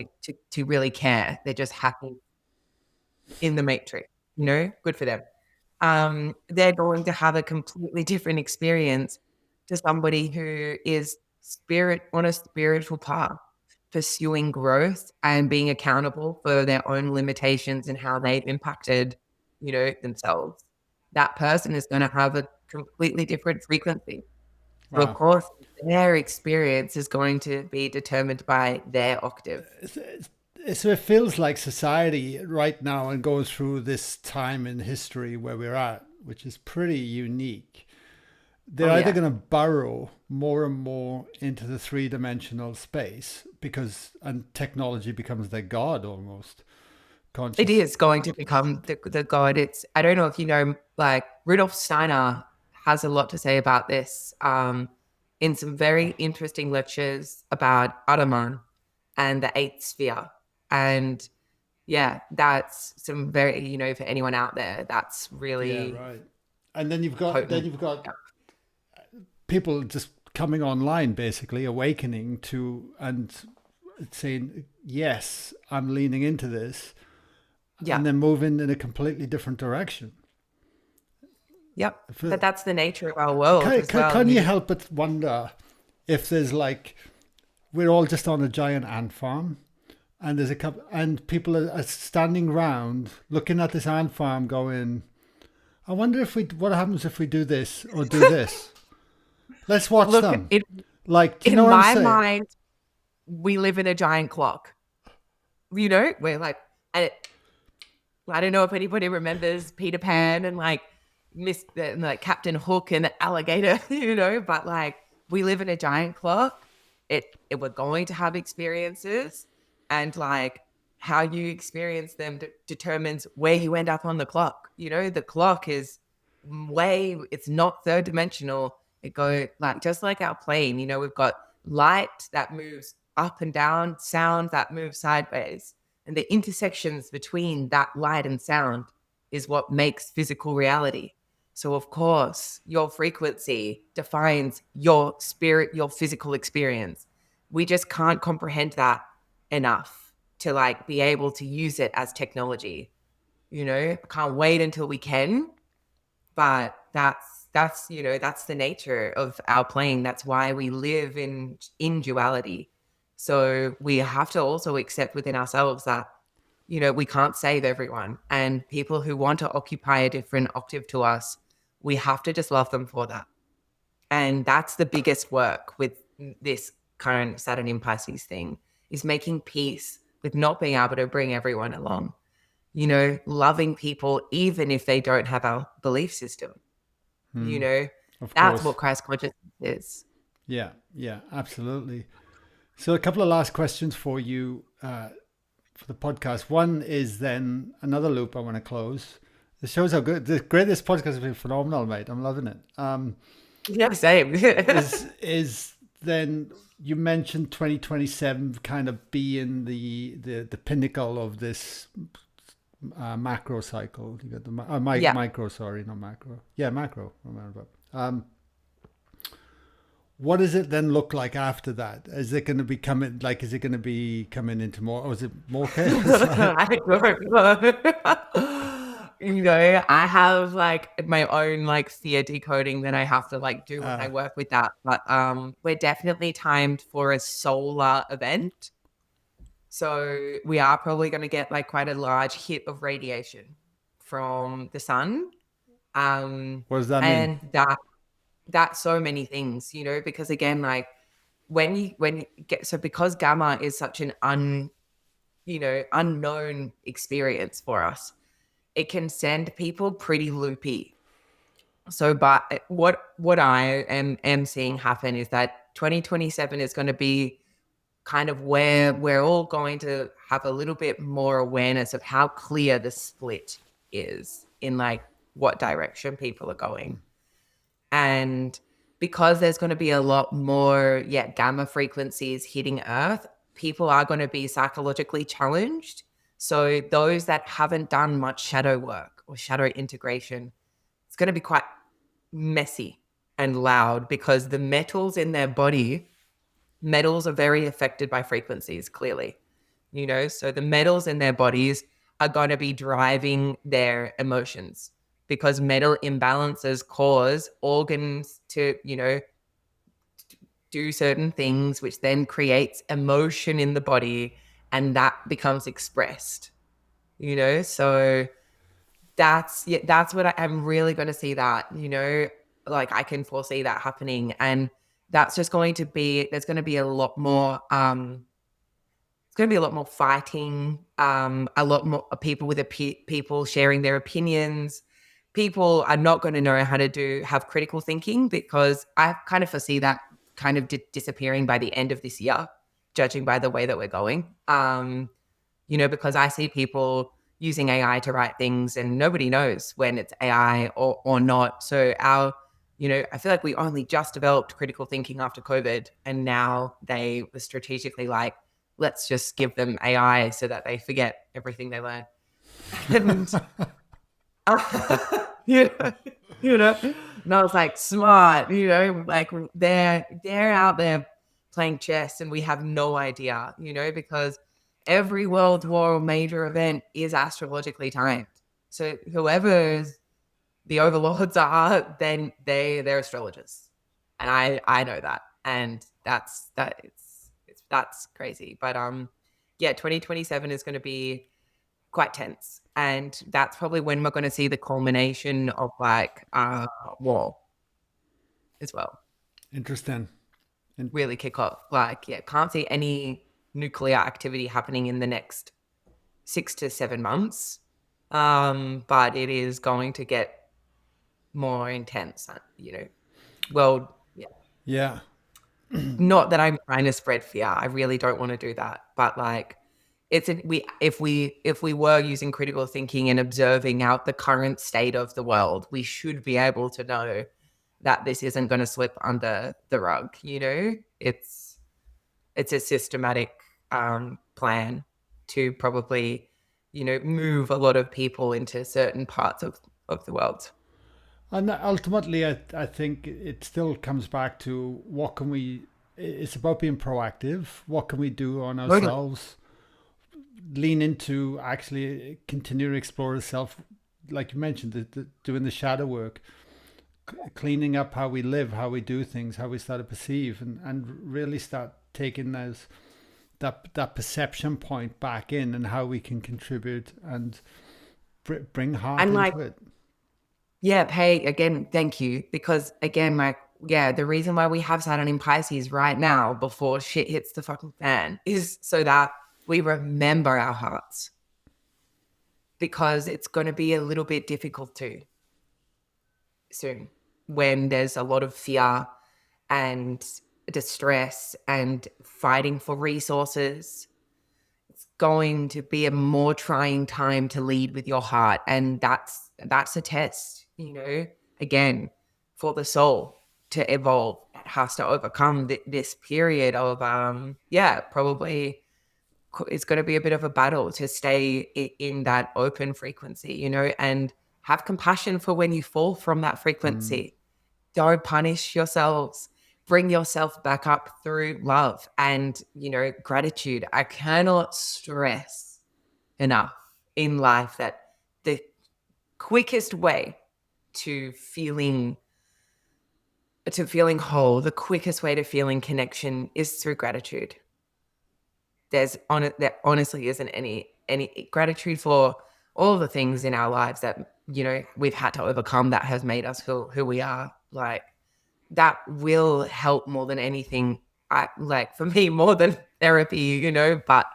to really care, they're just happy in the matrix, good for them. They're going to have a completely different experience to somebody who is on a spiritual path, pursuing growth and being accountable for their own limitations and how they've impacted, themselves. That person is going to have a completely different frequency. So of Wow. course, their experience is going to be determined by their octave. So it feels like society right now and goes through this time in history where we're at, which is pretty unique. They're Oh either yeah. going to burrow more and more into the three-dimensional space because and technology becomes their god almost It conscious. is going to become the god. It's, I don't know if you know, like Rudolf Steiner has a lot to say about this in some very interesting lectures about Atman and the eighth sphere. And yeah, that's some very, for anyone out there, that's Yeah, really right. And then you've got Yeah. people just coming online basically awakening to and saying yes, I'm leaning into this, Yeah. and then moving in a completely different direction. Yep. But For, that's the nature of our world can, as can, well. can you help but wonder if there's like we're all just on a giant ant farm and there's a couple and people are standing around looking at this ant farm going, I wonder if we what happens if we do this or do this. Let's watch Look, them. Like, do you know in what I'm my saying? mind, we live in a giant clock. We're like, and I don't know if anybody remembers Peter Pan and like and like Captain Hook and the alligator, but like we live in a giant clock. It we're going to have experiences, and like how you experience them determines where you end up on the clock. The clock is it's not third dimensional. It goes like just like our plane. We've got light that moves up and down, sound that moves sideways, and the intersections between that light and sound is what makes physical reality. So, of course, your frequency defines your spirit, your physical experience. We just can't comprehend that enough to like be able to use it as technology. I can't wait until we can, but that's the nature of our plane. That's why we live in duality. So we have to also accept within ourselves that we can't save everyone, and people who want to occupy a different octave to us, we have to just love them for that. And that's the biggest work with this current Saturn in Pisces thing, is making peace with not being able to bring everyone along, loving people even if they don't have our belief system. you Hmm. know Of that's what course. Christ consciousness is. Yeah, yeah, absolutely. So, a couple of last questions for you for the podcast. One is then another loop I want to close. It shows how great this podcast has been. Phenomenal, mate. I'm loving it. Yeah, same. Is then you mentioned 2027 kind of being the pinnacle of this macro cycle. You got the Yeah. micro, sorry, not macro. Yeah, macro. Remember. What does it then look like after that? Is it going to be coming? Like, is it going to be coming into more? Or is it more chaos? I don't know. I have like my own like fear decoding that I have to like do when I uh, work with that. But we're definitely timed for a solar event. So we are probably going to get like quite a large hit of radiation from the sun. what does that mean? And that's so many things, because again, like when you get, so because gamma is such an unknown experience for us, it can send people pretty loopy. So, but what I am seeing happen is that 2027 is going to be kind of where we're all going to have a little bit more awareness of how clear the split is in like what direction people are going. And because there's going to be a lot more, gamma frequencies hitting Earth, people are going to be psychologically challenged. So those that haven't done much shadow work or shadow integration, it's going to be quite messy and loud because the metals are very affected by frequencies, clearly. So the metals in their bodies are going to be driving their emotions because metal imbalances cause organs to, do certain things, which then creates emotion in the body and that becomes expressed, So that's what I'm really going to see that, like I can foresee that happening. And that's just going to be, there's going to be a lot more, it's going to be a lot more fighting, a lot more people with people sharing their opinions. People are not going to know how to have critical thinking, because I kind of foresee that kind of disappearing by the end of this year, judging by the way that we're going. Because I see people using AI to write things and nobody knows when it's AI or not. So I feel like we only just developed critical thinking after COVID, and now they were strategically like, let's just give them AI so that they forget everything they learned. And, you know, and I was like, smart, like they're out there playing chess and we have no idea, because every world war or major event is astrologically timed. So whoever the overlords are, then they're astrologers. And I know that. And that's crazy. But 2027 is going to be quite tense. And that's probably when we're going to see the culmination of war as well. Interesting. Really kick off. Can't see any nuclear activity happening in the next 6 to 7 months. But it is going to get more intense, world. Yeah. Not that I'm trying to spread fear. I really don't want to do that. But if we were using critical thinking and observing out the current state of the world, we should be able to know that this isn't going to slip under the rug. It's a systematic plan to probably move a lot of people into certain parts of the world. And ultimately, I think it still comes back to what can we, it's about being proactive. What can we do on Totally. ourselves? Lean into actually continue to explore yourself. Like you mentioned, doing the shadow work, cleaning up how we live, how we do things, how we start to perceive, and really start taking those that perception point back in, and how we can contribute and bring heart And into it. yeah, hey, again, thank you. Because again, the reason why we have Saturn in Pisces right now before shit hits the fucking fan is so that we remember our hearts. Because it's going to be a little bit difficult too soon, when there's a lot of fear and distress and fighting for resources. It's going to be a more trying time to lead with your heart. And that's a test, again, for the soul to evolve. It has to overcome this period of, probably it's going to be a bit of a battle to stay in that open frequency, and have compassion for when you fall from that frequency. Don't punish yourselves. Bring yourself back up through love and, gratitude. I cannot stress enough in life that the quickest way to feeling whole, the quickest way to feeling connection is through gratitude. There honestly isn't any gratitude for all the things in our lives that, we've had to overcome, that has made us who we are. Like, that will help more than anything. For me, more than therapy, but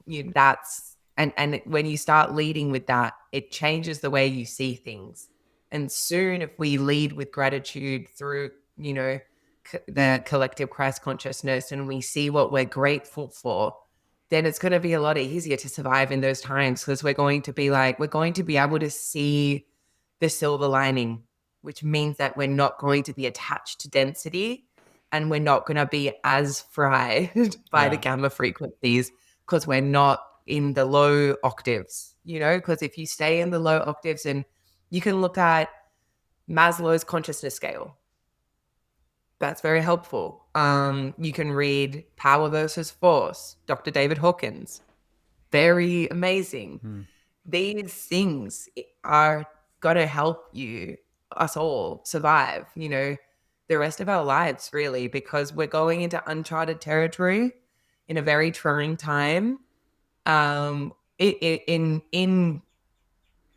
that's, and when you start leading with that, it changes the way you see things. And soon, if we lead with gratitude through, the collective Christ consciousness, and we see what we're grateful for, then it's going to be a lot easier to survive in those times, because we're going to be able to see the silver lining, which means that we're not going to be attached to density, and we're not going to be as fried by the gamma frequencies, because we're not in the low octaves, because if you stay in the low octaves, and you can look at Maslow's consciousness scale, that's very helpful. You can read Power versus Force, Dr. David Hawkins, very amazing. These things are going to help us all survive, the rest of our lives, really, because we're going into uncharted territory in a very trying time. In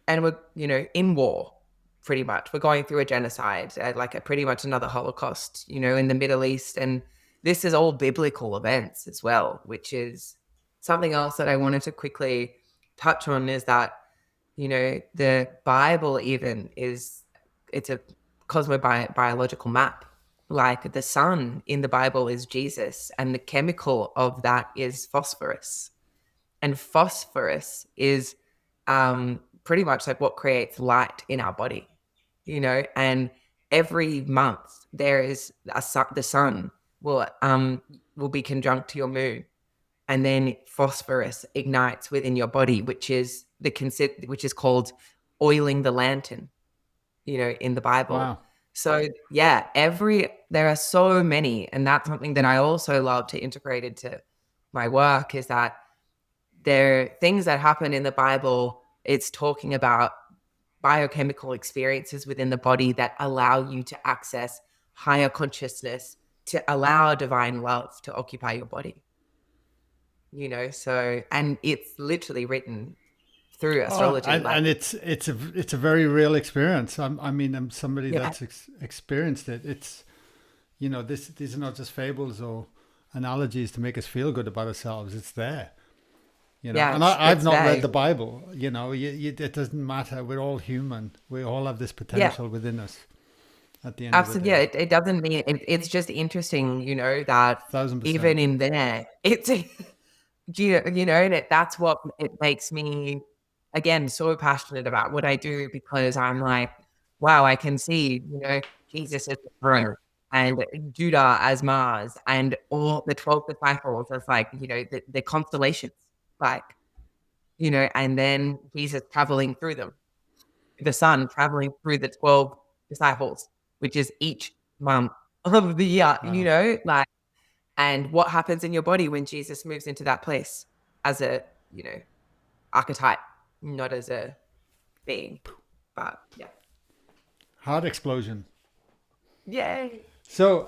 and we're, in war. pretty much. We're going through a genocide, pretty much another Holocaust, in the Middle East. And this is all biblical events as well, which is something else that I wanted to quickly touch on, is that, the Bible it's a cosmobiological map. Like the sun in the Bible is Jesus, and the chemical of that is phosphorus. And phosphorus is pretty much like what creates light in our body, and every month there is the sun will be conjunct to your moon, and then phosphorus ignites within your body, which is called oiling the lantern, in the Bible. Wow. So yeah, there are so many, and that's something that I also love to integrate into my work, is that there are things that happen in the Bible. It's talking about biochemical experiences within the body that allow you to access higher consciousness, to allow divine love to occupy your body. So, and it's literally written through astrology. And it's a very real experience. I'm somebody that's experienced it. It's, these are not just fables or analogies to make us feel good about ourselves. It's there. And I've not read the Bible. It doesn't matter. We're all human. We all have this potential within us. At the end of the day. Yeah, it doesn't mean it's just interesting, that 1,000%. even in there, it's and that's what it makes me, again, so passionate about what I do, because I'm like, wow, I can see, Jesus as the throne, and Judah as Mars, and all the 12 disciples as like, the constellations, like, and then Jesus traveling through them, the sun traveling through the 12 disciples, which is each month of the year, Wow. and what happens in your body when Jesus moves into that place as a, archetype, not as a being, but yeah. Heart explosion. Yay. So,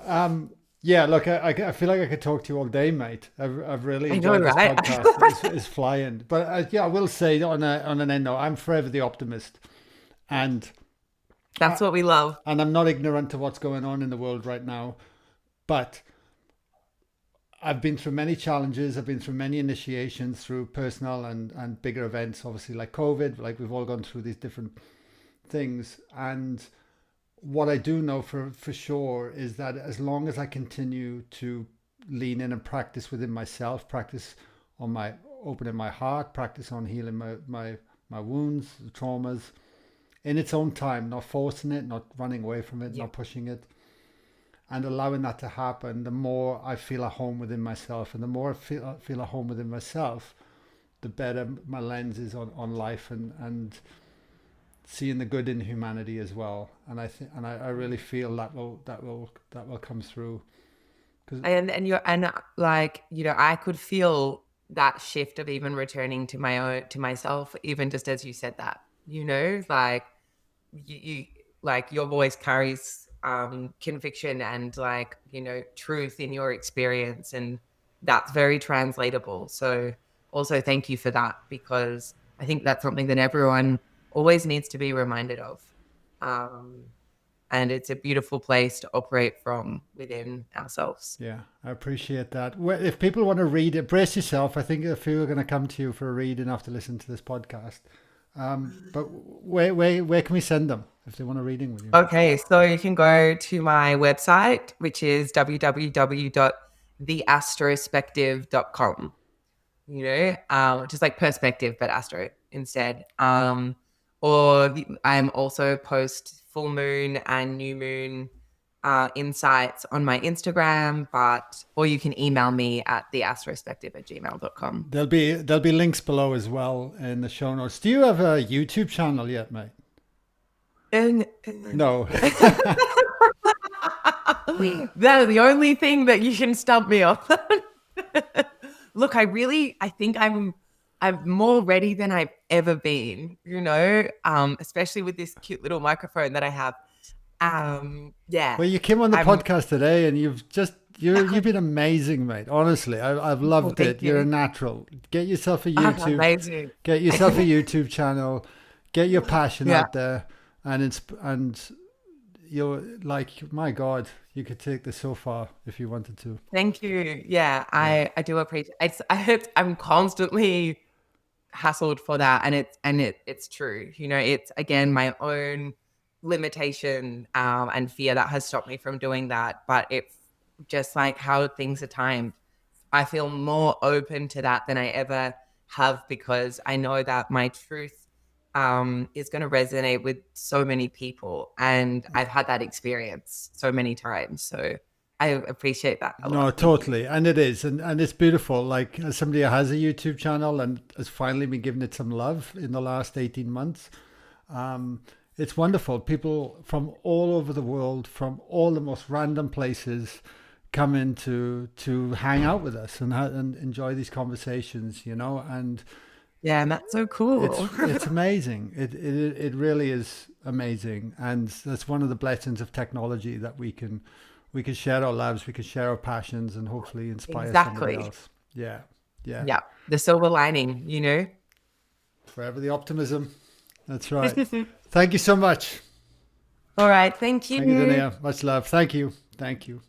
look, I feel like I could talk to you all day, mate. I've really enjoyed this podcast. It's flying. But I will say on an end note, I'm forever the optimist. And that's what we love. And I'm not ignorant to what's going on in the world right now. But I've been through many challenges. I've been through many initiations through personal and bigger events, obviously, like COVID. Like, we've all gone through these different things. And what I do know for sure is that as long as I continue to lean in and practice within myself, practice on my opening my heart, practice on healing my wounds, traumas, in its own time, not forcing it, not running away from it, not pushing it, and allowing that to happen, the more I feel at home within myself. And the more I feel at home within myself, the better my lens is on life and seeing the good in humanity as well. And I really feel that will come through. I could feel that shift of even returning to myself, even just as you said that, like you like your voice carries conviction and truth in your experience, and that's very translatable. So also thank you for that, because I think that's something that everyone always needs to be reminded of. And it's a beautiful place to operate from within ourselves. Yeah, I appreciate that. If people want to read it, brace yourself. I think a few are going to come to you for a read and have to listen to this podcast. But where can we send them if they want a reading with you? Okay, so you can go to my website, which is www.theastrospective.com. Just like perspective, but astro instead. Or I'm also post full moon and new moon insights on my Instagram, or you can email me at theastrospective@gmail.com. There'll be links below as well in the show notes. Do you have a YouTube channel yet, mate? No. That's the only thing that you can stump me on. Look, I think I'm more ready than I've ever been, especially with this cute little microphone that I have. Yeah. Well, you came on the podcast today and you've been amazing, mate. Honestly, I've loved it. You're a natural. Get yourself a YouTube. Amazing. Get yourself a YouTube channel. Get your passion out there. and you're like, my God, you could take this so far if you wanted to. Thank you. Yeah, Yeah. I do appreciate I'm constantly hassled for that, and it's true. You know, it's again my own limitation and fear that has stopped me from doing that. But it's just like how things are timed. I feel more open to that than I ever have, because I know that my truth is going to resonate with so many people, and I've had that experience so many times. So I appreciate that a No, lot. Thank you. totally. And it is. And it's beautiful. Like, as somebody who has a YouTube channel and has finally been giving it some love in the last 18 months, it's wonderful. People from all over the world, from all the most random places, come in to hang out with us and enjoy these conversations, you know. And Yeah, and that's so cool. it's amazing. It really is amazing. And that's one of the blessings of technology, that we can share our lives, we can share our passions, and hopefully inspire somebody Exactly. else. Yeah. Yeah. Yeah, the silver lining, you know. Forever the optimism. That's right. Thank you so much. All right, thank Thank you, you. Dynaea. Much love. Thank you. Thank you.